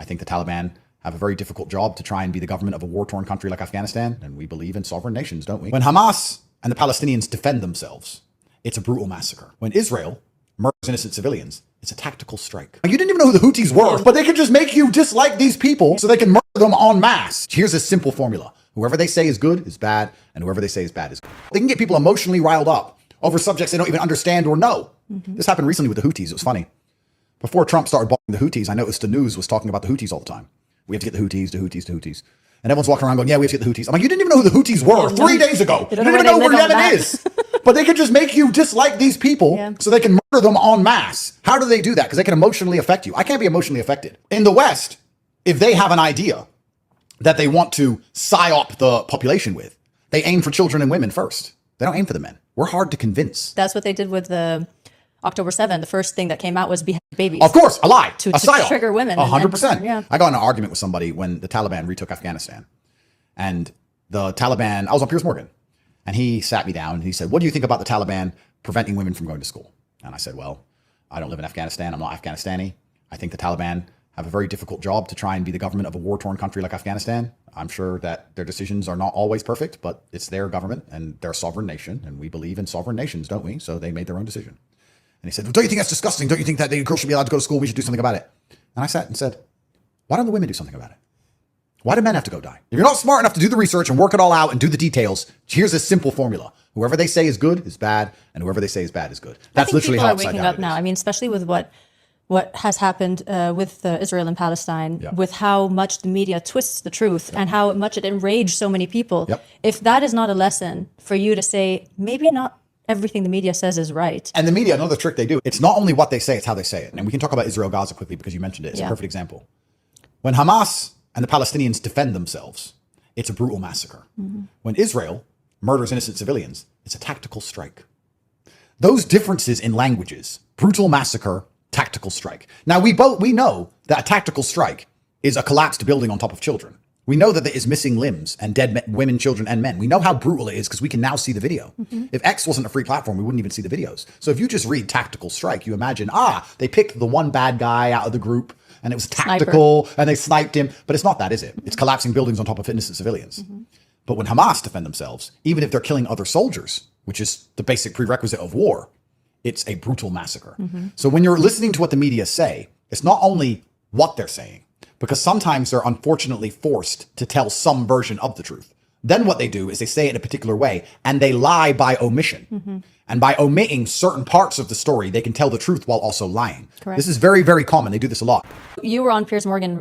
I think the Taliban have a very difficult job to try and be the government of a war-torn country like Afghanistan, and we believe in sovereign nations, don't we? When Hamas and the Palestinians defend themselves, it's a brutal massacre. When Israel murders innocent civilians, it's a tactical strike. You didn't even know who the Houthis were, but they can just make you dislike these people so they can murder them en masse. Here's a simple formula. Whoever they say is good is bad, and whoever they say is bad is good. They can get people emotionally riled up over subjects they don't even understand or know. This happened recently with the Houthis. It was funny. Before Trump started bombing the Houthis, I noticed the news was talking about the Houthis all the time. We have to get the Houthis, the Houthis, the Houthis. And everyone's walking around going, yeah, we have to get the Houthis. I'm like, you didn't even know who the Houthis were 3 days ago. You didn't even know where Yemen is. But they can just make you dislike these people so they can murder them en masse. How do they do that? Because they can emotionally affect you. I can't be emotionally affected. In the West, if they have an idea that they want to psyop the population with, they aim for children and women first. They don't aim for the men. We're hard to convince. That's what they did with the October 7th. The first thing that came out was behead babies. Of course, a lie. To psyop. Trigger women. 100%. Yeah. I got in an argument with somebody when the Taliban retook Afghanistan. And the Taliban, I was on Piers Morgan. And he sat me down and he said, what do you think about the Taliban preventing women from going to school? And I said, well, I don't live in Afghanistan. I'm not Afghanistani. I think the Taliban have a very difficult job to try and be the government of a war-torn country like Afghanistan. I'm sure that their decisions are not always perfect, but it's their government and they're a sovereign nation. And we believe in sovereign nations, don't we? So they made their own decision. And he said, well, don't you think that's disgusting? Don't you think that the girls should be allowed to go to school? We should do something about it. And I sat and said, why don't the women do something about it? Why do men have to go die? If you're not smart enough to do the research and work it all out and do the details, here's a simple formula. Whoever they say is good is bad, and whoever they say is bad is good. That's literally how people are waking up now. I mean, especially with what has happened with Israel and Palestine, with how much the media twists the truth and how much it enraged so many people. If that is not a lesson for you to say, maybe not everything the media says is right. And the media, another trick they do, it's not only what they say, it's how they say it. And we can talk about Israel-Gaza quickly because you mentioned it. It's a perfect example. When Hamas and the Palestinians defend themselves, it's a brutal massacre. When Israel murders innocent civilians, it's a tactical strike. Those differences in languages, brutal massacre, tactical strike. Now, we know that a tactical strike is a collapsed building on top of children. We know that there is missing limbs and dead women, children, and men. We know how brutal it is because we can now see the video. If X wasn't a free platform, we wouldn't even see the videos. So if you just read tactical strike, you imagine, they picked the one bad guy out of the group and it was tactical and they sniped him. But it's not that, is it? It's collapsing buildings on top of innocent civilians. But when Hamas defend themselves, even if they're killing other soldiers, which is the basic prerequisite of war, it's a brutal massacre. So when you're listening to what the media say, it's not only what they're saying, because sometimes they're unfortunately forced to tell some version of the truth. Then what they do is they say it in a particular way and they lie by omission. And by omitting certain parts of the story, they can tell the truth while also lying. This is very, very common. They do this a lot. You were on Piers Morgan